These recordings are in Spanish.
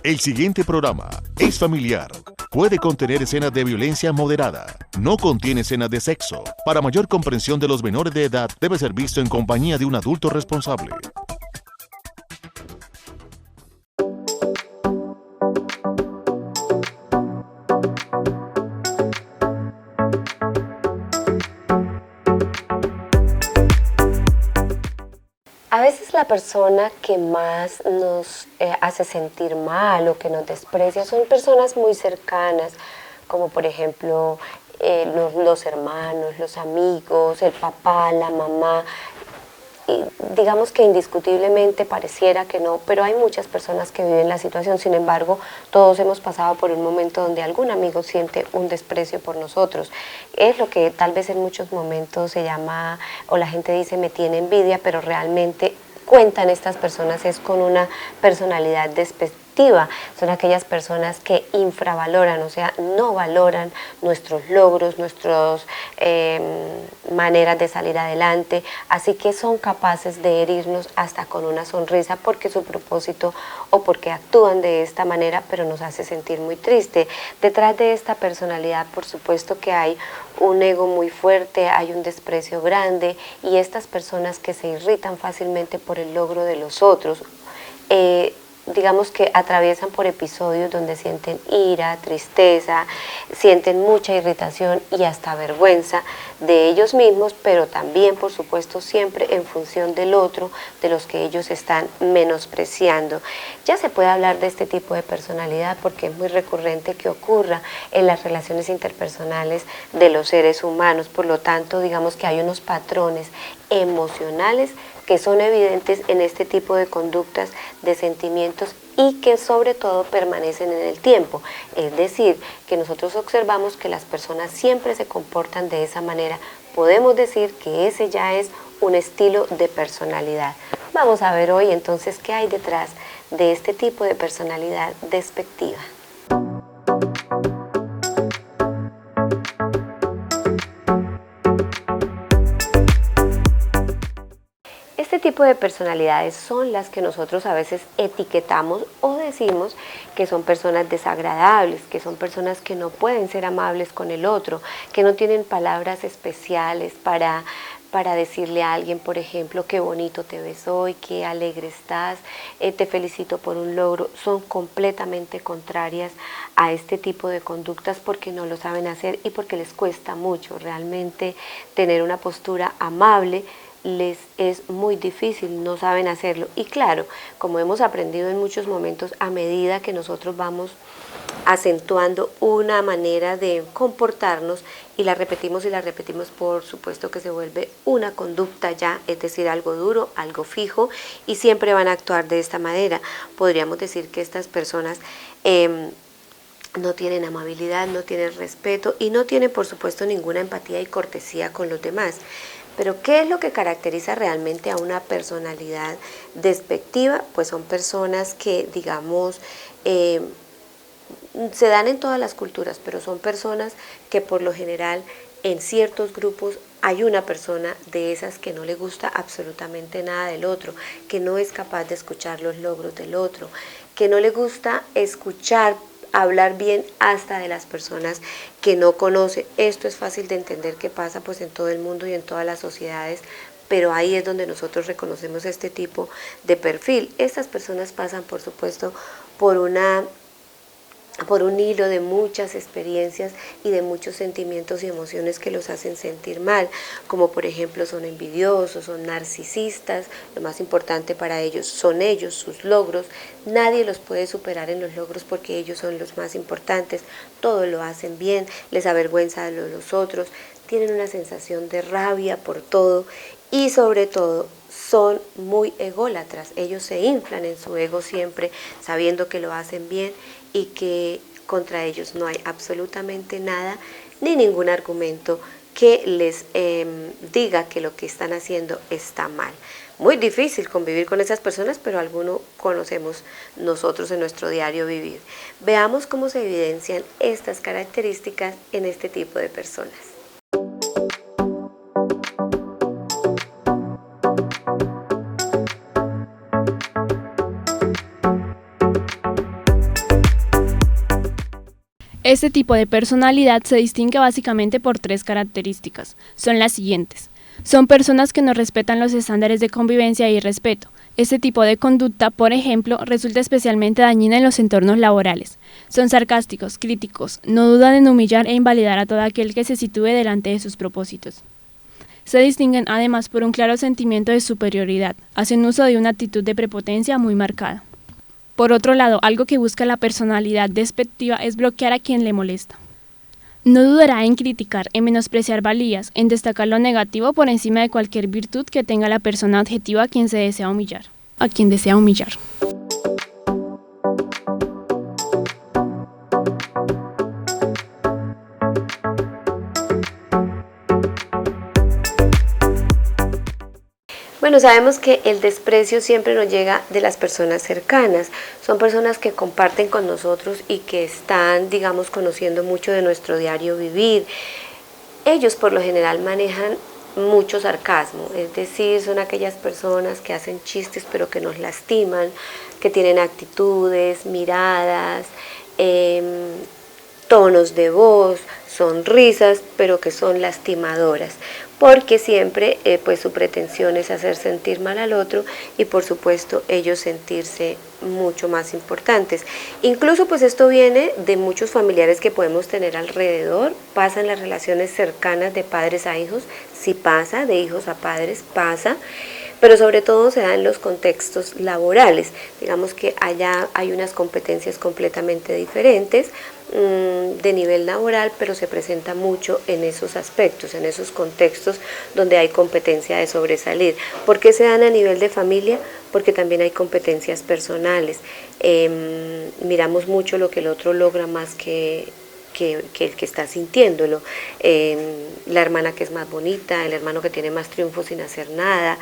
El siguiente programa es familiar. Puede contener escenas de violencia moderada. No contiene escenas de sexo. Para mayor comprensión de los menores de edad, debe ser visto en compañía de un adulto responsable. A veces la persona que más nos hace sentir mal o que nos desprecia son personas muy cercanas, como por ejemplo los hermanos, los amigos, el papá, la mamá. Y digamos que indiscutiblemente pareciera que no, pero hay muchas personas que viven la situación. Sin embargo, todos hemos pasado por un momento donde algún amigo siente un desprecio por nosotros. Es lo que tal vez en muchos momentos se llama, o la gente dice, me tiene envidia, pero realmente cuentan estas personas es con una personalidad despectiva. Son aquellas personas que infravaloran, o sea, no valoran nuestros logros, nuestras maneras de salir adelante, así que son capaces de herirnos hasta con una sonrisa porque su propósito o porque actúan de esta manera, pero nos hace sentir muy triste. Detrás de esta personalidad, por supuesto que hay un ego muy fuerte, hay un desprecio grande, y estas personas que se irritan fácilmente por el logro de los otros, digamos que atraviesan por episodios donde sienten ira, tristeza, sienten mucha irritación y hasta vergüenza de ellos mismos, pero también, por supuesto, siempre en función del otro, de los que ellos están menospreciando. Ya se puede hablar de este tipo de personalidad porque es muy recurrente que ocurra en las relaciones interpersonales de los seres humanos. Por lo tanto, digamos que hay unos patrones emocionales que son evidentes en este tipo de conductas, de sentimientos, y que sobre todo permanecen en el tiempo. Es decir, que nosotros observamos que las personas siempre se comportan de esa manera. Podemos decir que ese ya es un estilo de personalidad. Vamos a ver hoy entonces qué hay detrás de este tipo de personalidad despectiva. Este tipo de personalidades son las que nosotros a veces etiquetamos o decimos que son personas desagradables, que son personas que no pueden ser amables con el otro, que no tienen palabras especiales para decirle a alguien, por ejemplo, qué bonito te ves hoy, qué alegre estás, te felicito por un logro. Son completamente contrarias a este tipo de conductas porque no lo saben hacer y porque les cuesta mucho realmente tener una postura amable. Les es muy difícil, no saben hacerlo. Y claro, como hemos aprendido en muchos momentos, a medida que nosotros vamos acentuando una manera de comportarnos y la repetimos, por supuesto que se vuelve una conducta ya, es decir, algo duro, algo fijo, y siempre van a actuar de esta manera. Podríamos decir que estas personas no tienen amabilidad, no tienen respeto y no tienen, por supuesto, ninguna empatía y cortesía con los demás. Pero ¿qué es lo que caracteriza realmente a una personalidad despectiva? Pues son personas que, digamos, se dan en todas las culturas, pero son personas que por lo general en ciertos grupos hay una persona de esas que no le gusta absolutamente nada del otro, que no es capaz de escuchar los logros del otro, que no le gusta escuchar, hablar bien hasta de las personas que no conoce. Esto es fácil de entender que pasa pues en todo el mundo y en todas las sociedades, pero ahí es donde nosotros reconocemos este tipo de perfil. Estas personas pasan, por supuesto, por un hilo de muchas experiencias y de muchos sentimientos y emociones que los hacen sentir mal, como por ejemplo son envidiosos, son narcisistas. Lo más importante para ellos son ellos, sus logros. Nadie los puede superar en los logros porque ellos son los más importantes. Todo lo hacen bien, les avergüenza de los otros, tienen una sensación de rabia por todo y sobre todo son muy ególatras. Ellos se inflan en su ego siempre sabiendo que lo hacen bien y que contra ellos no hay absolutamente nada ni ningún argumento que les diga que lo que están haciendo está mal. Muy difícil convivir con esas personas, pero alguno conocemos nosotros en nuestro diario vivir. Veamos cómo se evidencian estas características en este tipo de personas. Este tipo de personalidad se distingue básicamente por 3 características. Son las siguientes. Son personas que no respetan los estándares de convivencia y respeto. Este tipo de conducta, por ejemplo, resulta especialmente dañina en los entornos laborales. Son sarcásticos, críticos, no dudan en humillar e invalidar a todo aquel que se sitúe delante de sus propósitos. Se distinguen además por un claro sentimiento de superioridad, hacen uso de una actitud de prepotencia muy marcada. Por otro lado, algo que busca la personalidad despectiva es bloquear a quien le molesta. No dudará en criticar, en menospreciar valías, en destacar lo negativo por encima de cualquier virtud que tenga la persona objetiva a quien desea humillar. Bueno, sabemos que el desprecio siempre nos llega de las personas cercanas. Son personas que comparten con nosotros y que están, digamos, conociendo mucho de nuestro diario vivir. Ellos por lo general manejan mucho sarcasmo, es decir, son aquellas personas que hacen chistes pero que nos lastiman, que tienen actitudes, miradas, tonos de voz, sonrisas, pero que son lastimadoras, porque siempre pues su pretensión es hacer sentir mal al otro y por supuesto ellos sentirse mucho más importantes. Incluso pues esto viene de muchos familiares que podemos tener alrededor, pasa en las relaciones cercanas de padres a hijos, sí pasa, de hijos a padres pasa, pero sobre todo se da en los contextos laborales. Digamos que allá hay unas competencias completamente diferentes de nivel laboral, pero se presenta mucho en esos aspectos, en esos contextos donde hay competencia de sobresalir. ¿Por qué se dan a nivel de familia? Porque también hay competencias personales. Miramos mucho lo que el otro logra más que el que está sintiéndolo, la hermana que es más bonita, el hermano que tiene más triunfo sin hacer nada,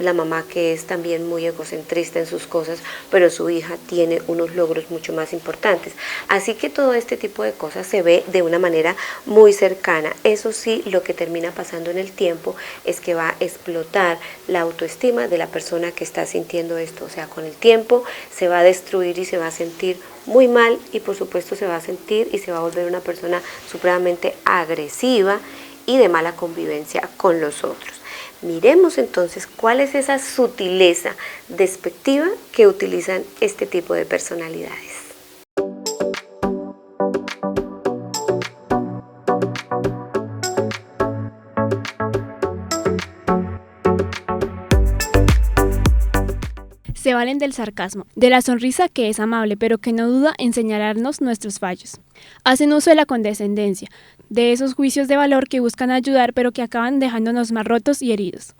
la mamá que es también muy egocentrista en sus cosas, pero su hija tiene unos logros mucho más importantes. Así que todo este tipo de cosas se ve de una manera muy cercana. Eso sí, lo que termina pasando en el tiempo es que va a explotar la autoestima de la persona que está sintiendo esto. O sea, con el tiempo se va a destruir y se va a sentir muy mal y por supuesto se va a sentir y se va a volver una persona supremamente agresiva y de mala convivencia con los otros. Miremos entonces cuál es esa sutileza despectiva que utilizan este tipo de personalidades. Se valen del sarcasmo, de la sonrisa que es amable pero que no duda en señalarnos nuestros fallos. Hacen uso de la condescendencia, de esos juicios de valor que buscan ayudar pero que acaban dejándonos más rotos y heridos.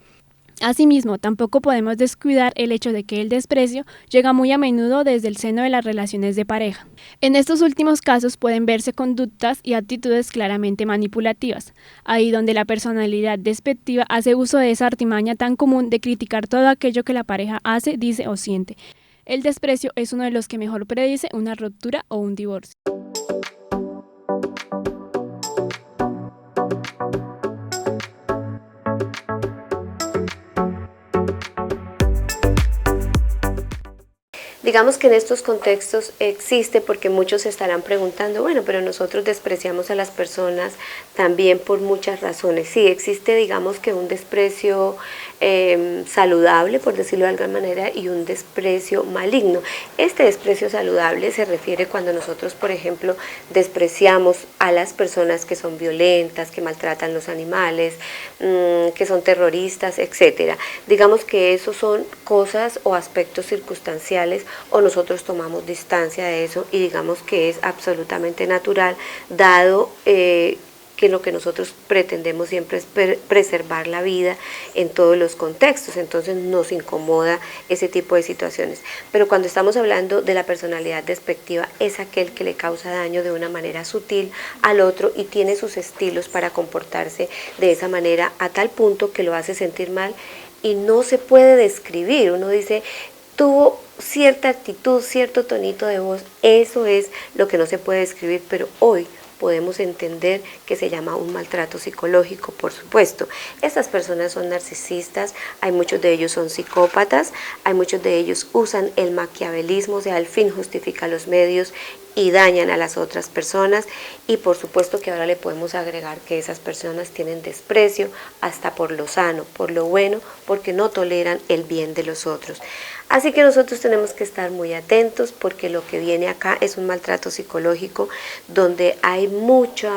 Asimismo, tampoco podemos descuidar el hecho de que el desprecio llega muy a menudo desde el seno de las relaciones de pareja. En estos últimos casos pueden verse conductas y actitudes claramente manipulativas, ahí donde la personalidad despectiva hace uso de esa artimaña tan común de criticar todo aquello que la pareja hace, dice o siente. El desprecio es uno de los que mejor predice una ruptura o un divorcio. Digamos que en estos contextos existe porque muchos se estarán preguntando, bueno, pero nosotros despreciamos a las personas también por muchas razones. Sí, existe digamos que un desprecio saludable, por decirlo de alguna manera, y un desprecio maligno. Este desprecio saludable se refiere cuando nosotros, por ejemplo, despreciamos a las personas que son violentas, que maltratan los animales, que son terroristas, etcétera. Digamos que esos son cosas o aspectos circunstanciales o nosotros tomamos distancia de eso y digamos que es absolutamente natural, dado que lo que nosotros pretendemos siempre es preservar la vida en todos los contextos, entonces nos incomoda ese tipo de situaciones. Pero cuando estamos hablando de la personalidad despectiva, es aquel que le causa daño de una manera sutil al otro y tiene sus estilos para comportarse de esa manera a tal punto que lo hace sentir mal y no se puede describir. Uno dice, tuvo cierta actitud, cierto tonito de voz, eso es lo que no se puede describir, pero hoy podemos entender que se llama un maltrato psicológico, por supuesto. Estas personas son narcisistas, hay muchos de ellos son psicópatas, hay muchos de ellos usan el maquiavelismo, o sea, el fin justifica los medios y dañan a las otras personas, y por supuesto que ahora le podemos agregar que esas personas tienen desprecio hasta por lo sano, por lo bueno, porque no toleran el bien de los otros. Así que nosotros tenemos que estar muy atentos, porque lo que viene acá es un maltrato psicológico donde hay mucho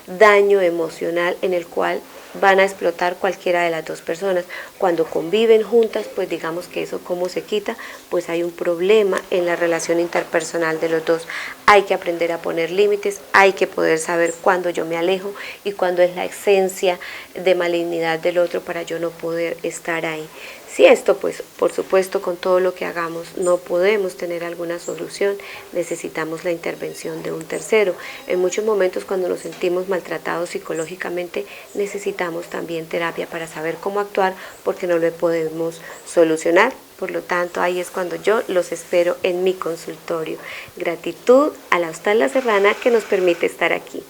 daño emocional en el cual van a explotar cualquiera de las dos personas. Cuando conviven juntas, pues digamos que eso cómo se quita, pues hay un problema en la relación interpersonal de los dos. Hay que aprender a poner límites, hay que poder saber cuándo yo me alejo y cuándo es la esencia de malignidad del otro para yo no poder estar ahí. Si esto, pues por supuesto, con todo lo que hagamos no podemos tener alguna solución, necesitamos la intervención de un tercero. En muchos momentos cuando nos sentimos maltratados psicológicamente necesitamos también terapia para saber cómo actuar, porque no lo podemos solucionar. Por lo tanto, ahí es cuando yo los espero en mi consultorio. Gratitud a la Hostal La Serrana que nos permite estar aquí.